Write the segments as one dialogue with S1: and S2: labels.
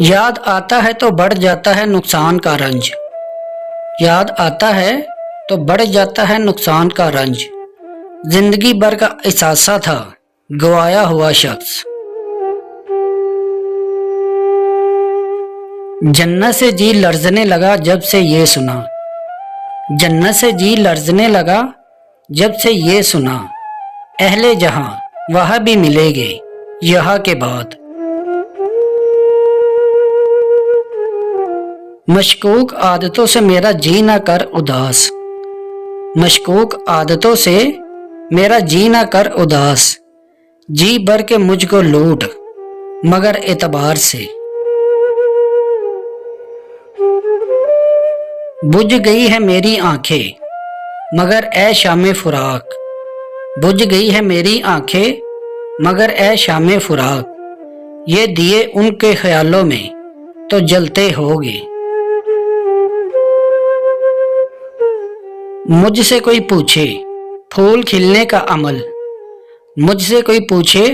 S1: याद आता है तो बढ़ जाता है नुकसान का रंज। याद आता है तो बढ़ जाता है नुकसान का रंज। जिंदगी भर का एहसासा था गवाया हुआ शख्स। जन्नत से जी लर्जने लगा जब से ये सुना। जन्नत से जी लर्जने लगा जब से ये सुना। अहले जहां वह भी मिलेंगे यहाँ के बाद। मशकूक आदतों से मेरा जी ना कर उदास। मशकूक आदतों से मेरा जी ना कर उदास। जी भर के मुझको लूट मगर एतबार से। बुझ गई है मेरी आंखें मगर ए शामे फुराक। बुझ गई है मेरी आंखें मगर ए शामे फुराक। ये दिए उनके ख्यालों में तो जलते होगे। मुझसे कोई पूछे फूल खिलने का अमल। मुझसे कोई पूछे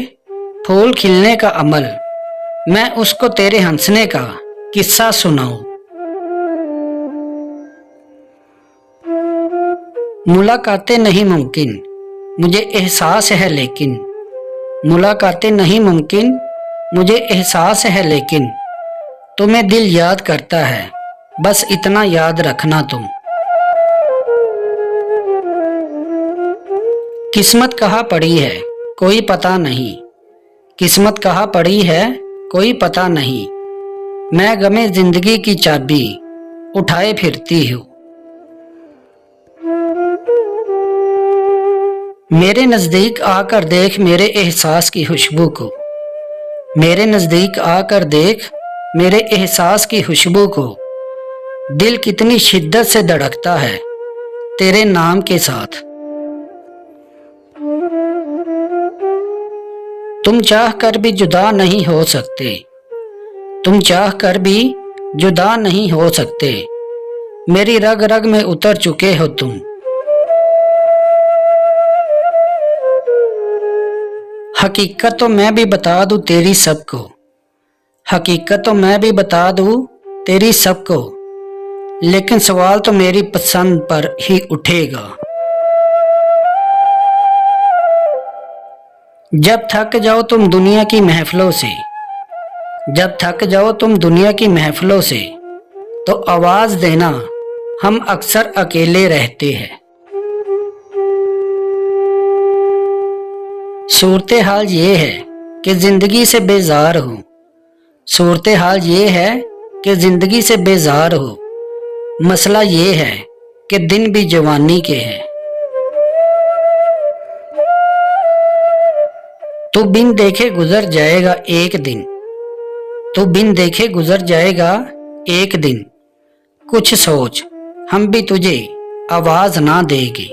S1: फूल खिलने का अमल। मैं उसको तेरे हंसने का किस्सा सुनाऊं। मुलाकातें नहीं मुमकिन मुझे एहसास है लेकिन। मुलाकातें नहीं मुमकिन मुझे एहसास है लेकिन। तुम्हें दिल याद करता है बस इतना याद रखना तुम। किस्मत कहाँ पड़ी है कोई पता नहीं। किस्मत कहाँ पड़ी है कोई पता नहीं। मैं गमे जिंदगी की चाबी उठाए फिरती हूँ। मेरे नजदीक आकर देख मेरे एहसास की खुशबू को। मेरे नजदीक आकर देख मेरे एहसास की खुशबू को। दिल कितनी शिद्दत से धड़कता है तेरे नाम के साथ। तुम चाह कर भी जुदा नहीं हो सकते। तुम चाह कर भी जुदा नहीं हो सकते। मेरी रग रग में उतर चुके हो तुम। हकीकत तो मैं भी बता दूं तेरी सबको। हकीकत तो मैं भी बता दूं तेरी सबको। लेकिन सवाल तो मेरी पसंद पर ही उठेगा। जब थक जाओ तुम दुनिया की महफिलों से। जब थक जाओ तुम दुनिया की महफिलों से तो आवाज देना हम अक्सर अकेले रहते हैं। सूरत हाल ये है कि जिंदगी से बेजार हूँ। सूरत हाल ये है कि जिंदगी से बेजार हो। मसला ये है कि दिन भी जवानी के हैं। तू बिन देखे गुजर जाएगा एक दिन। तू बिन देखे गुजर जाएगा एक दिन। कुछ सोच हम भी तुझे आवाज ना देंगे।